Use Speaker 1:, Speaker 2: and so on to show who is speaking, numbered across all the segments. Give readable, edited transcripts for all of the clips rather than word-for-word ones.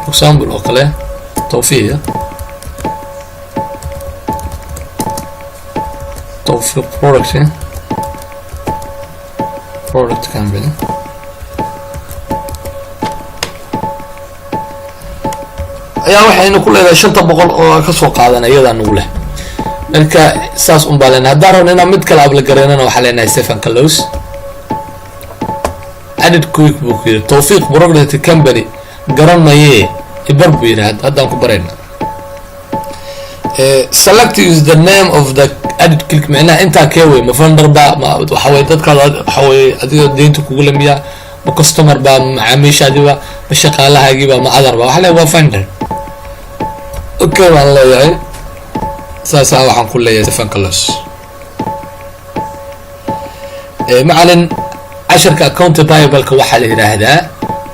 Speaker 1: for example oo kale توفيق product company ayaa waxaynu ku leedahay 500 oo ka soo qaadan iyada nagu leh marka saas un baa leenahay haddaan rabno inaan mid kale abla gareynana waxaa leenahay Stefan Kalos added quick book here توفيق product company garan maye ibar buu yiraahdaa haddaan ku barayna select is the name of the added click macnaha inta keeway ma vendor ba waxa way dadka waxa way adiga deynta kugu lamiya ma customer ba macaamiishaadiba ma shaqaalahaagiiba ma adar ba waxa leeyahay vendor okay waan leeyahay saasa waxaan ku leeyahay Stefan Kalos macalin 10 account payable-ka waxa la yiraahdaa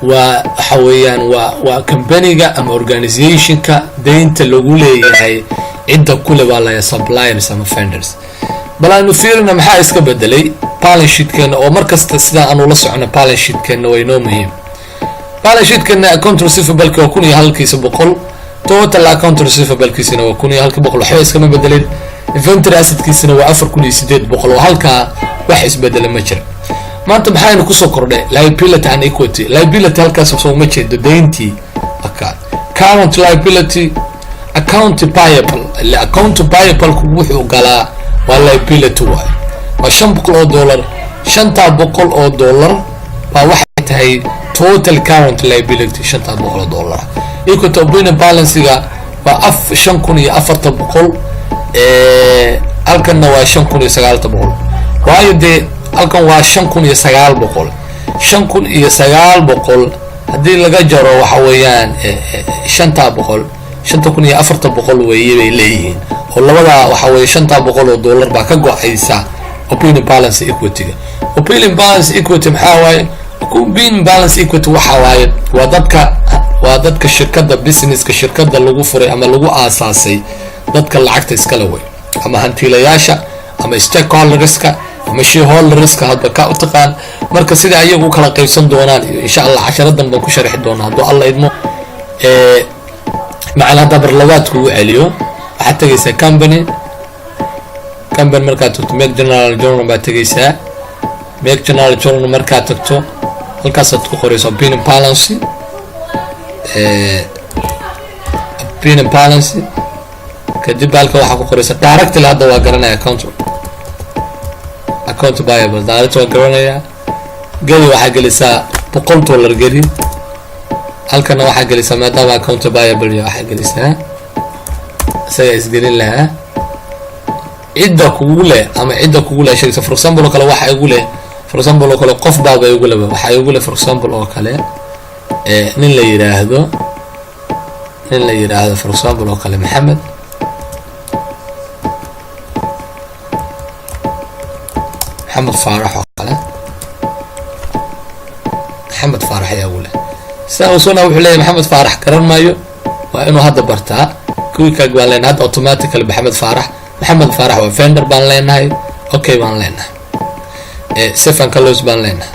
Speaker 1: waxa weeyaan waa company-ga ama organization-ka deynta lagu leeyahay cidda kule waa la suppliers ama vendors balaanu fiirina maxaa iska bedelay balance sheet-keena oo markasta sida aanu la socono balance sheet-keena way noo muhiim balance sheet-keena account receivable-ka waa 1,100 total account receivable-kiisana waa 1,100 waxba iskama bedelin inventory asset-kiisana waa 4,800 oo halka wax isbedel ma jiro maanta maxaynu ku soo kordhay liability and equity liability halkaas soo ma jeedo deyntii current liability account payable account payable wuxuu galaa waa liability waa $500 $500 baa waxay tahay total current liability $500 equity opening balance-ga waa 5,400 halkana waa 5,900 waayo de halkan waa 5,900 5,900 hadii laga jaro waxa weeyaan 5,400 weeye bay leeyihiin oo labada waxa weeye $500 baa ka go'aysa opening balance equity opening balance equity maxaa waaye opening balance equity waxa waaye waa dadka shirkadda businesska shirkadda lagu furay ama lagu aasaasay dadka lacagta iska leh way ama hantiilayaasha ama stakeholderska ama shareholderska hadba ka u taqaan marka sida ayagu kala qaybsan doonaan insha Allah casharadan baan ku sharxi doonaa hadoo Allah idmo macna dabarlawaadku uu celiyo waxa tagaysa company marka tagto make general journal ba tagaysa make general journal marka tagto halkaas aad ku qorayso opening balance kadib halka waxa ku qoraysa direct la hadda waa garanaya account payable direct waa garanaya gali waxa gelisaa $100 gali halkana waxa gelisaa maadaama account payable waxa gelisaa say isgelin lahaa cidda kugu leh ama cidda kugu leh shayga for example kale waxa igu leh for example kale qof baaba igu leh waxa igu leh for example oo kale nin la yiraahdo for example oo kale Maxamed Faarax oo kale Maxamed Faarax ayaa uu leh سأوصلنا وحليه محمد فارح كرر مايو وإنه هذا برتا كوي كقبل لنا هذا أوتوماتيكال بحمد فارح محمد فارح وفندر بان لنا هاي أوكي بان لنا سيفان كلوز بان لنا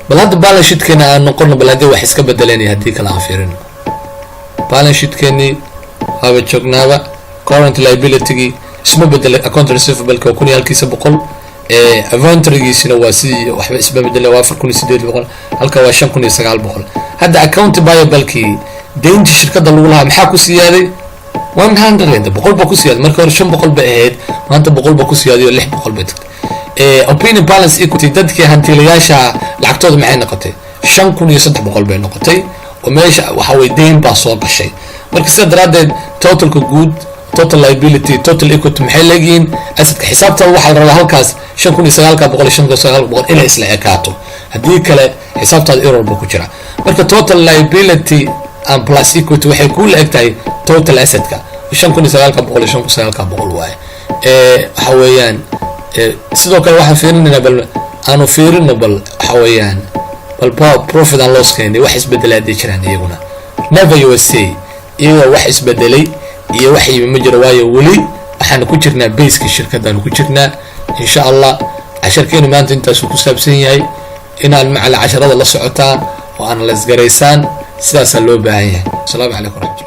Speaker 1: بل هذا بالانشيت كنا نقولنا بلادي وحس كبدلني هديك العافيرين بالانشيت كني هذا تشوكنا current liability اسمه بدل account receivable كوني هالكيس بقول inventory سنة واسي وحب اسمه بدل وافر كوني سديد بقول هالك واشان كوني سجال بقول هذا account payable كي دين الشركة ضلولها محاكو سيادي 100 انت بقول بكو سيادي مركز شن بقول بأهد ما انت بقول بكو سيادي ولا لح بقول بيتك opening balance equity dadkii hantiilayaasha lacagtooda maxay noqotay 5,300 boqol bay noqotay oo meesha waxa way deyn baa soo gashay marka sida daraadeed totalka guud total liability total equity maxay leeyihiin asadka xisaabta waxa la rabaa halkaas 5,900 ila isla ekaato hadii kale xisaabtaada error buu ku jira marka total liability and plus equity waxay ku leegtahay total assetka 5,900 waaye waxa weeyaan sidoo kale waxa fiirinayna bal aanu fiirino bal xawayaan bal profit and loss keenay wax isbedelay jiraan iyaguna never you say iyo wax isbedelay iyo wax ma jiro waayo wali waxaan ku jirnaa base-ka shirkaddan ku jirnaa insha Allah casharkeenu maanta intaas ku saabsan yahay inaan macala casharada la socotaan oo analyze garaysaan sidaas loo baahan yahay. Assalaamu calaykum.